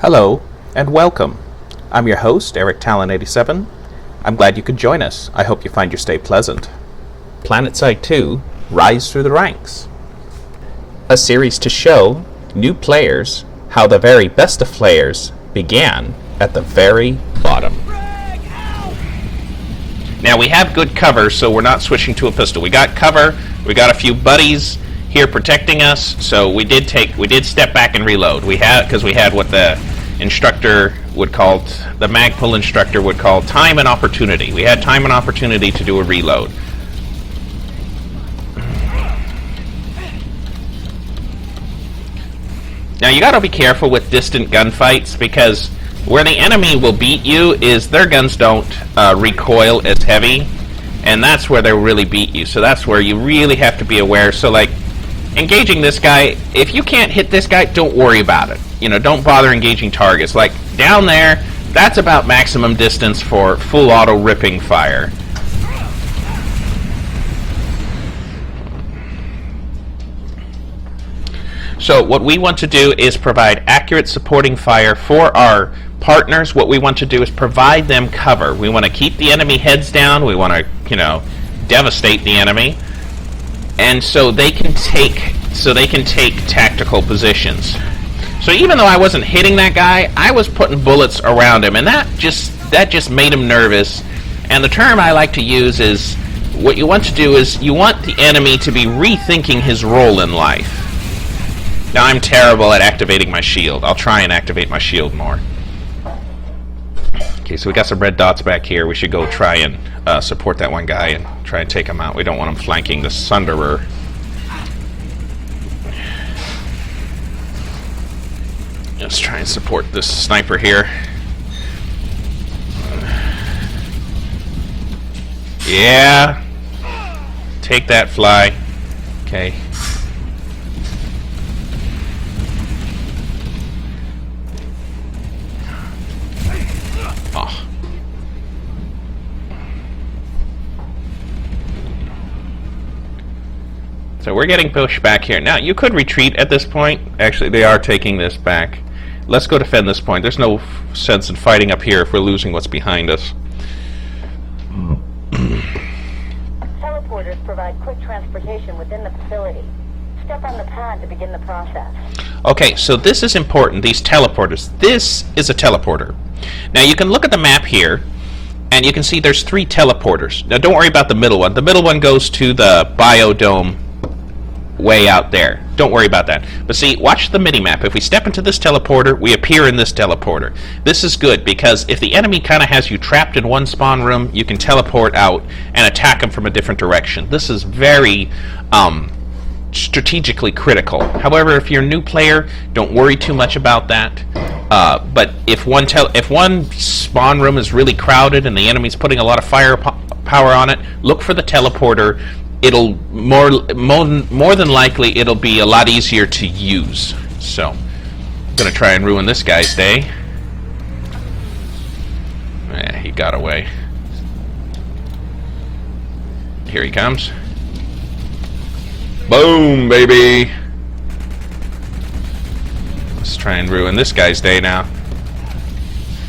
Hello, and welcome. I'm your host, Eric Talon87. I'm glad you could join us. I hope you find your stay pleasant. PlanetSide 2, Rise Through the Ranks. A series to show new players how the very best of players began at the very bottom. Now we have good cover, so we're not switching to a pistol. We got cover, we got a few buddies here protecting us, so we did step back and reload. Because we had what the instructor would call, the Magpul instructor would call time and opportunity. We had time and opportunity to do a reload. Now you gotta be careful with distant gunfights, because where the enemy will beat you is their guns don't recoil as heavy, and that's where they'll really beat you. So that's where you really have to be aware. So like, engaging this guy, if you can't hit this guy, don't worry about it. You know, don't bother engaging targets. Like, down there, that's about maximum distance for full auto ripping fire. So what we want to do is provide accurate supporting fire for our partners. What we want to do is provide them cover. We want to keep the enemy heads down. We want to, you know, devastate the enemy. And so they can take tactical positions. So even though I wasn't hitting that guy, I was putting bullets around him, and that just made him nervous. And the term I like to use is, what you want to do is you want the enemy to be rethinking his role in life. Now I'm terrible at activating my shield. I'll try and activate my shield more. Okay, so we got some red dots back here. We should go try and support that one guy and try and take him out. We don't want him flanking the Sunderer. Let's try and support this sniper here. Yeah. Take that, fly. Okay. Oh. So we're getting pushed back here. Now, you could retreat at this point. Actually, they are taking this back. Let's go defend this point. There's no sense in fighting up here if we're losing what's behind us. Teleporters provide quick transportation within the facility. Step on the pad to begin the process. Okay, so this is important, these teleporters. This is a teleporter. Now you can look at the map here, and you can see there's 3 teleporters. Now don't worry about the middle one. The middle one goes to the biodome way out there. Don't worry about that. But see, watch the mini-map. If we step into this teleporter, we appear in this teleporter. This is good, because if the enemy kind of has you trapped in one spawn room, you can teleport out and attack them from a different direction. This is very strategically critical. However, if you're a new player, don't worry too much about that. But if one spawn room is really crowded and the enemy's putting a lot of firepower on it, look for the teleporter. It'll more than likely it'll be a lot easier to use. So I'm gonna try and ruin this guy's day. He got away. Here he comes. Boom, baby. Let's try and ruin this guy's day now.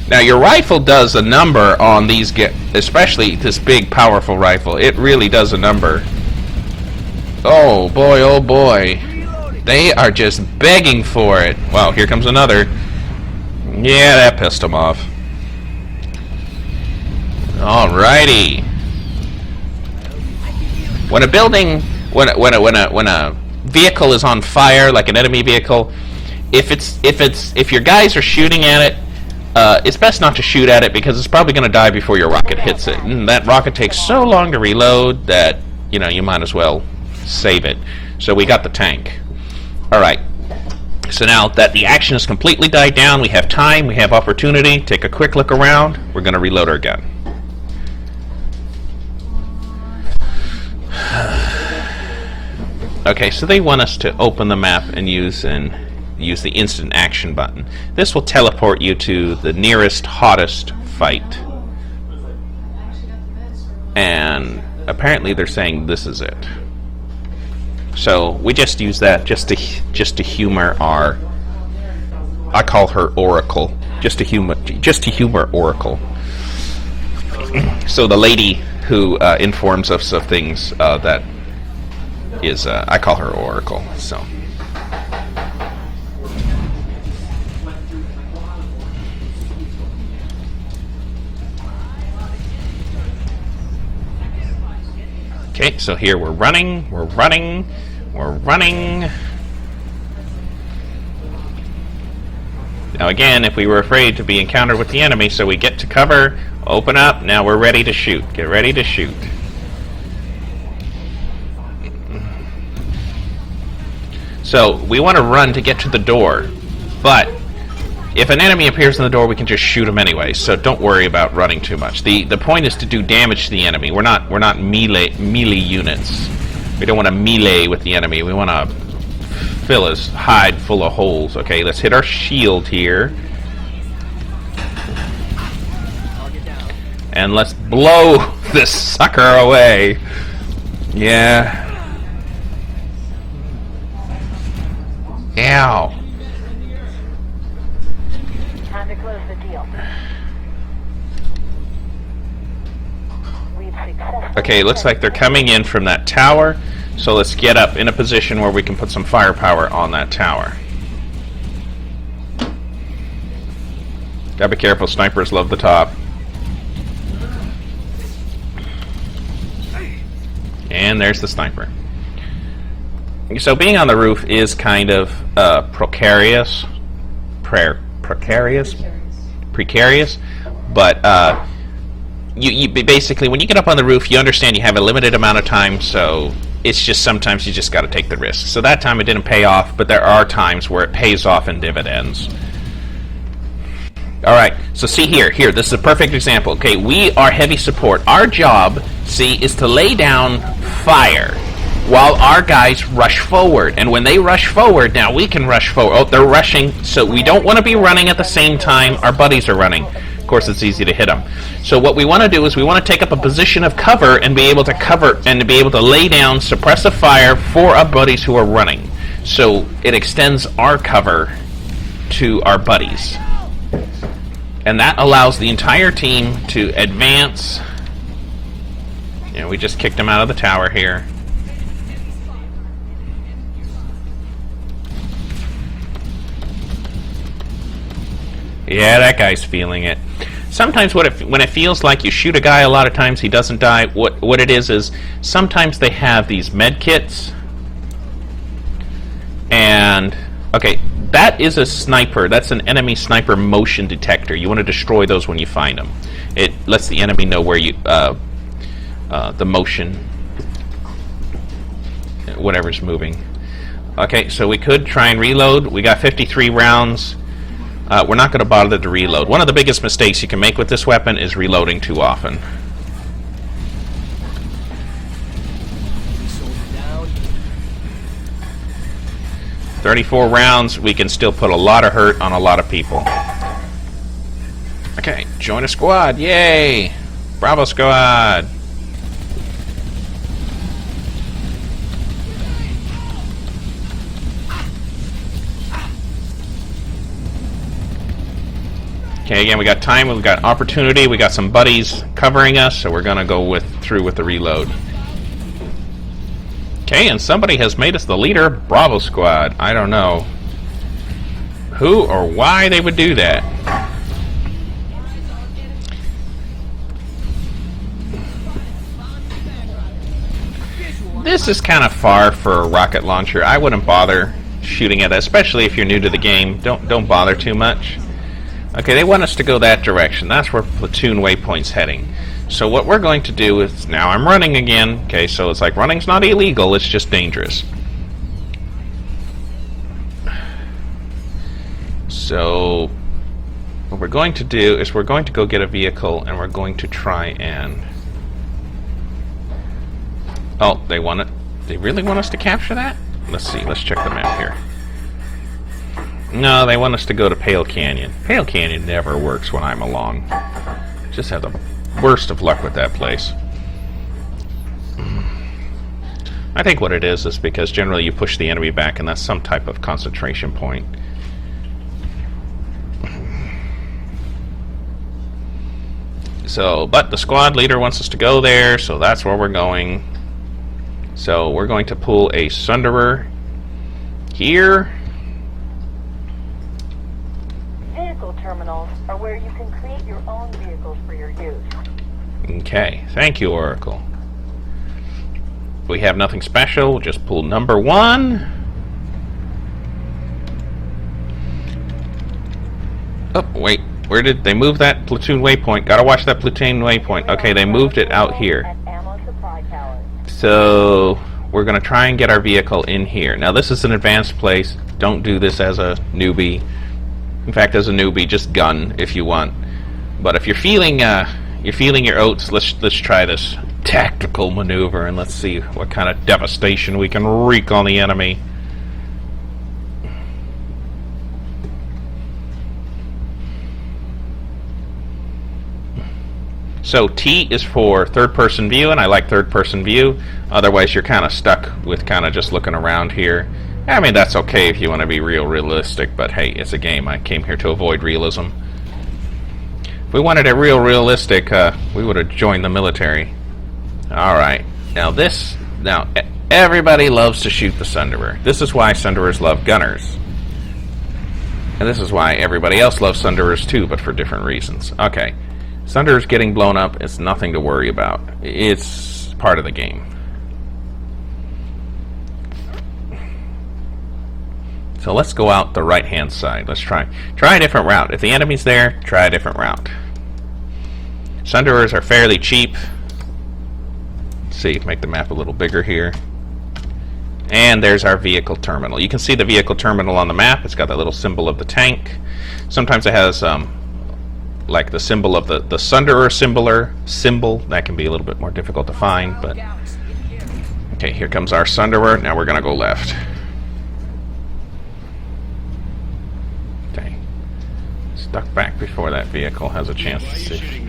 Now your rifle does a number on these, especially this big powerful rifle. It really does a number. Oh boy, oh boy. They are just begging for it. Wow, here comes another. Yeah, that pissed them off. Alrighty. When a building, when a vehicle is on fire, like an enemy vehicle, if your guys are shooting at it, it's best not to shoot at it, because it's probably going to die before your rocket hits it. And that rocket takes so long to reload that, you know, you might as well save it. So we got the tank. Alright. So now that the action has completely died down, we have time, we have opportunity, take a quick look around, we're going to reload our gun. Okay, so they want us to open the map and use the instant action button. This will teleport you to the nearest, hottest fight. And apparently they're saying this is it. So we just use that just to humor our I call her Oracle, just to humor Oracle. So the lady who informs us of things that is, I call her Oracle. So. Okay, so here we're running. Now again, if we were afraid to be encountered with the enemy, so we get to cover, open up, now we're ready to shoot. Get ready to shoot. So, we want to run to get to the door, but if an enemy appears in the door, we can just shoot him anyway, so don't worry about running too much. The point is to do damage to the enemy. We're not melee units. We don't want to melee with the enemy. We want to fill his hide full of holes. Okay, let's hit our shield here. And let's blow this sucker away. Yeah. Ow. Time to close the deal. We've successfully... Okay, looks like they're coming in from that tower. So let's get up in a position where we can put some firepower on that tower. Gotta be careful, snipers love the top. And there's the sniper. So being on the roof is kind of precarious, but you basically, when you get up on the roof, you understand you have a limited amount of time, so it's just sometimes you just got to take the risk. So that time it didn't pay off, but there are times where it pays off in dividends. Alright, so see here, this is a perfect example. Okay, we are heavy support. Our job, see, is to lay down fire while our guys rush forward. And when they rush forward, now we can rush forward. Oh, they're rushing, so we don't want to be running at the same time our buddies are running. Of course, it's easy to hit them. So what we want to do is we want to take up a position of cover and be able to cover and to be able to lay down suppressive fire for our buddies who are running. So it extends our cover to our buddies. And that allows the entire team to advance. You know, we just kicked him out of the tower here. Yeah, that guy's feeling it. Sometimes when it feels like you shoot a guy a lot of times he doesn't die, what it is sometimes they have these med kits. And, okay, that is a sniper. That's an enemy sniper motion detector. You want to destroy those when you find them. It lets the enemy know where you, the motion, whatever's moving. Okay, so we could try and reload. We got 53 rounds. We're not going to bother to reload. One of the biggest mistakes you can make with this weapon is reloading too often. .34 rounds, we can still put a lot of hurt on a lot of people. Okay, join a squad, yay! Bravo squad! Okay, again, we got time, we've got opportunity, we got some buddies covering us, so we're gonna go through with the reload. Okay, and somebody has made us the leader, Bravo Squad. I don't know who or why they would do that. This is kind of far for a rocket launcher. I wouldn't bother shooting at it, especially if you're new to the game. Don't bother too much. Okay, they want us to go that direction. That's where platoon waypoint's heading. So what we're going to do is, now I'm running again. Okay, so it's like running's not illegal, it's just dangerous. So what we're going to do is we're going to go get a vehicle and we're going to try and... Oh, they want it. They really want us to capture that? Let's see, let's check the map here. No, they want us to go to Pale Canyon. Pale Canyon never works when I'm along. Just have the worst of luck with that place. I think what it is because generally you push the enemy back and that's some type of concentration point. So, but the squad leader wants us to go there, so that's where we're going. So we're going to pull a Sunderer here. Vehicle terminals are where you can create your own vehicles for your use. Okay, thank you, Oracle. If we have nothing special, we'll just pull number 1. Oh, wait. Where did they move that platoon waypoint? Gotta watch that platoon waypoint. Okay, they moved it out here. So we're gonna try and get our vehicle in here. Now this is an advanced place. Don't do this as a newbie. In fact, as a newbie, just gun if you want. But if you're feeling your oats, let's try this tactical maneuver and let's see what kind of devastation we can wreak on the enemy. So T is for third-person view, and I like third-person view. Otherwise, you're kind of stuck with kind of just looking around here. I mean, that's okay if you want to be realistic, but hey, it's a game. I came here to avoid realism. If we wanted it realistic, we would have joined the military. Alright, now everybody loves to shoot the Sunderer. This is why Sunderers love gunners. And this is why everybody else loves Sunderers too, but for different reasons. Okay. Sunderer's getting blown up. It's nothing to worry about. It's part of the game. So let's go out the right-hand side. Let's try a different route. If the enemy's there, try a different route. Sunderers are fairly cheap. Let's see, make the map a little bigger here. And there's our vehicle terminal. You can see the vehicle terminal on the map. It's got that little symbol of the tank. Sometimes it has like the symbol of the Sunderer symbol. That can be a little bit more difficult to find, but okay, here comes our Sunderer. Now we're gonna go left. Okay, stuck back before that vehicle has a chance to see.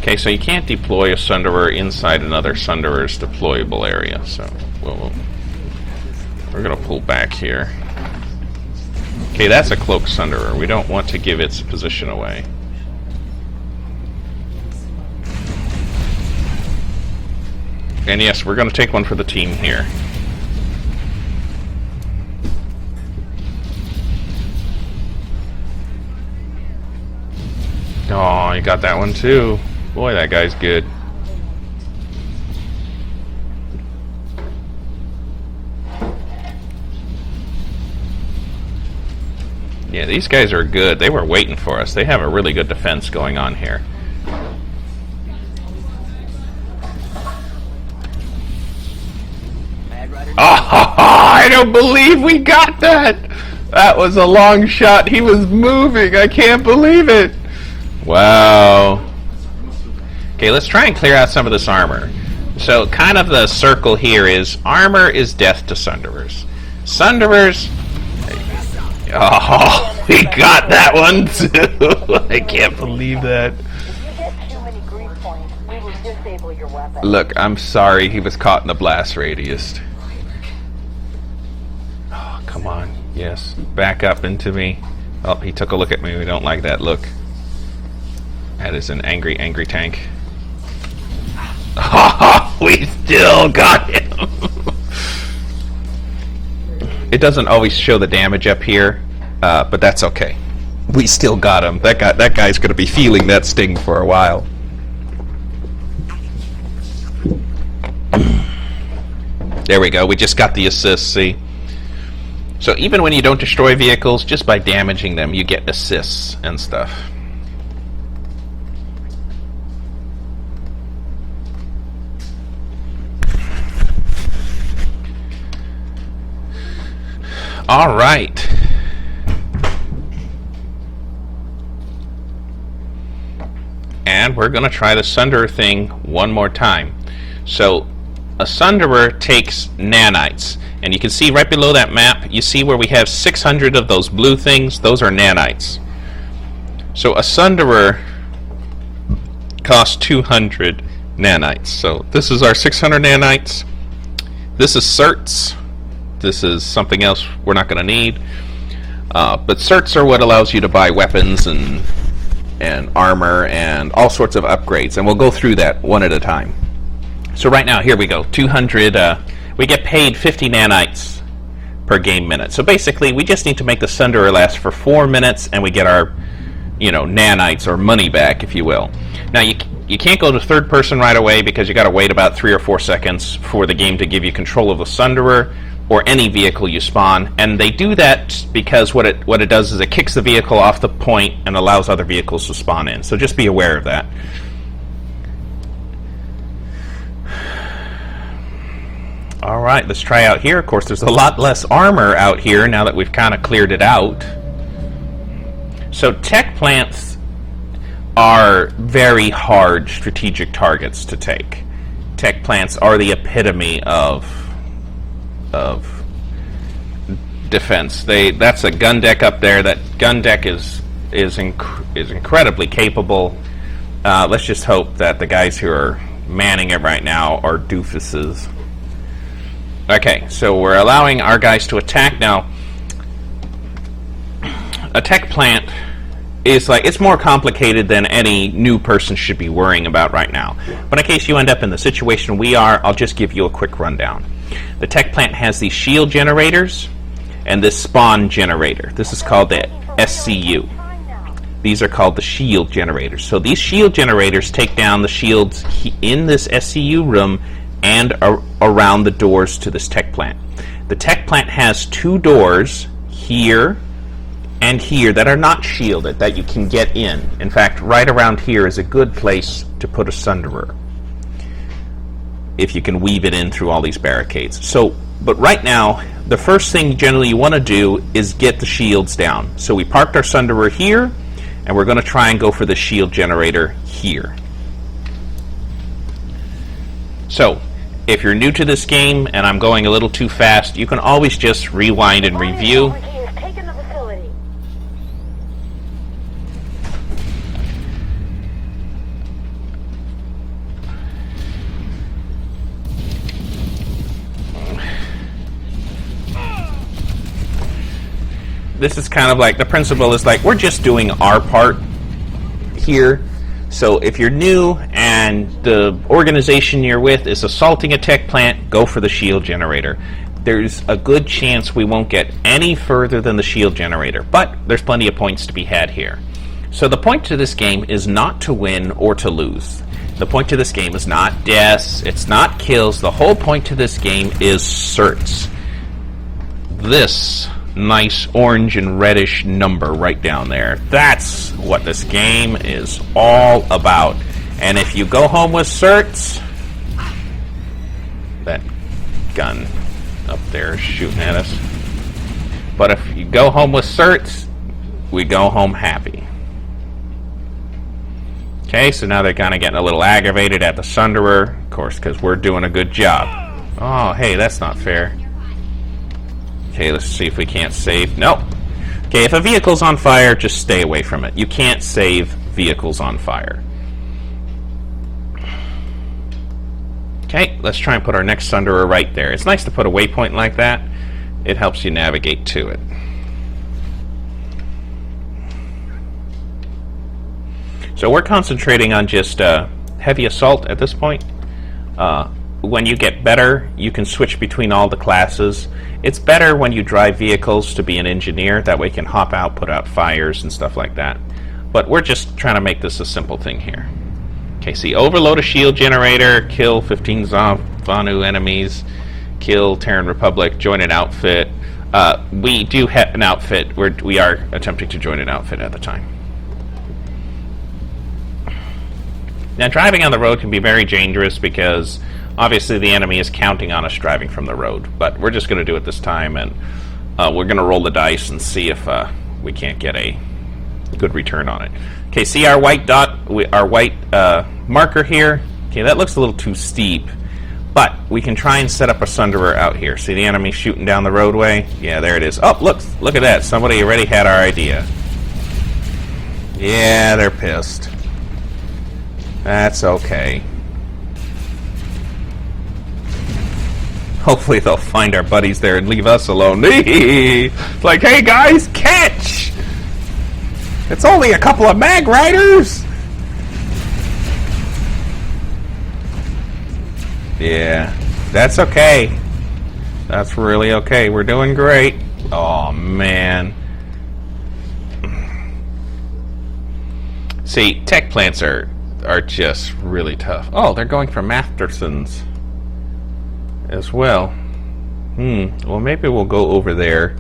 Okay, so you can't deploy a Sunderer inside another Sunderer's deployable area, so we're going to pull back here. Okay, that's a cloaked Sunderer. We don't want to give its position away. And yes, we're going to take one for the team here. Oh, you got that one too. Boy, that guy's good. Yeah, these guys are good. They were waiting for us. They have a really good defense going on here. Oh, I don't believe we got that! That was a long shot. He was moving. I can't believe it. Wow. Okay, let's try and clear out some of this armor. So, kind of the circle here is armor is death to Sunderers. Sunderers... Oh, we got that one too. I can't believe that. If you get too many grief points, we will disable your weapon. Look, I'm sorry he was caught in the blast radius. Oh, come on. Yes. Back up into me. Oh, he took a look at me. We don't like that look. That is an angry, angry tank. Oh, we still got him. It doesn't always show the damage up here, but that's okay. We still got him. That guy's going to be feeling that sting for a while. There we go. We just got the assist, see? So even when you don't destroy vehicles, just by damaging them, you get assists and stuff. All right. And we're going to try the Sunderer thing one more time. So a Sunderer takes nanites. And you can see right below that map, you see where we have 600 of those blue things? Those are nanites. So a Sunderer cost 200 nanites. So this is our 600 nanites. This is certs. This is something else we're not going to need. But certs are what allows you to buy weapons and armor and all sorts of upgrades. And we'll go through that one at a time. So right now, here we go. 200. We get paid 50 nanites per game minute. So basically, we just need to make the Sunderer last for 4 minutes, and we get our, nanites or money back, if you will. Now you can't go to third person right away because you got to wait about 3 or 4 seconds for the game to give you control of the Sunderer or any vehicle you spawn, and they do that because what it does is it kicks the vehicle off the point and allows other vehicles to spawn in. So just be aware of that. All right, let's try out here. Of course, there's a lot less armor out here now that we've kind of cleared it out. So tech plants are very hard strategic targets to take. Tech plants are the epitome of defense. That's a gun deck up there. That gun deck is incredibly capable. Let's just hope that the guys who are manning it right now are doofuses. Okay, so we're allowing our guys to attack now. A tech plant is it's more complicated than any new person should be worrying about right now. But in case you end up in the situation we are, I'll just give you a quick rundown. The tech plant has these shield generators and this spawn generator. This is called the SCU. These are called the shield generators. So these shield generators take down the shields in this SCU room and around the doors to this tech plant. The tech plant has 2 doors here and here that are not shielded, that you can get in. In fact, right around here is a good place to put a Sunderer, if you can weave it in through all these barricades. But right now, the first thing generally you want to do is get the shields down. So we parked our Sunderer here, and we're going to try and go for the shield generator here. So, if you're new to this game and I'm going a little too fast, you can always just rewind and review. This is kind of the principle is we're just doing our part here. So if you're new and the organization you're with is assaulting a tech plant, go for the shield generator. There's a good chance we won't get any further than the shield generator, but there's plenty of points to be had here. So the point to this game is not to win or to lose. The point to this game is not deaths, it's not kills. The whole point to this game is certs. This nice orange and reddish number right down there. That's what this game is all about. And if you go home with certs, that gun up there is shooting at us. But if you go home with certs, we go home happy. Okay, so now they're kind of getting a little aggravated at the Sunderer, of course, because we're doing a good job. Oh, hey, that's not fair. Okay, let's see if we can't save. Nope. Okay, if a vehicle's on fire, just stay away from it. You can't save vehicles on fire. Okay, let's try and put our next Sunderer right there. It's nice to put a waypoint like that. It helps you navigate to it. So we're concentrating on just heavy assault at this point. When you get better, you can switch between all the classes. It's better when you drive vehicles to be an engineer. That way you can hop out, put out fires and stuff like that. But we're just trying to make this a simple thing here. Okay, see, overload a shield generator, kill 15 Vanu enemies, kill Terran Republic, join an outfit. We do have an outfit. We are attempting to join an outfit at the time. Now, driving on the road can be very dangerous because obviously the enemy is counting on us driving from the road. But we're just going to do it this time, and we're going to roll the dice and see if we can't get a good return on it. Okay, see our white dot, our white marker here? Okay, that looks a little too steep, but we can try and set up a Sunderer out here. See the enemy shooting down the roadway? Yeah, there it is. Oh, look at that. Somebody already had our idea. Yeah, they're pissed. That's okay. Hopefully they'll find our buddies there and leave us alone. It's like, hey guys, catch! It's only a couple of mag riders! Yeah, that's okay. That's really okay. We're doing great. Oh, man. See, tech plants are just really tough. Oh, they're going for Mastersons as well. Well, maybe we'll go over there.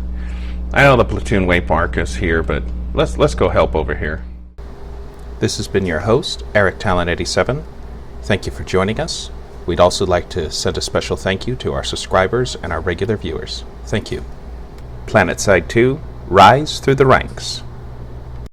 I know the platoon waymark is here, but let's go help over here. This has been your host, Eric Talon 87. Thank you for joining us. We'd also like to send a special thank you to our subscribers and our regular viewers. Thank you. PlanetSide 2, rise through the ranks.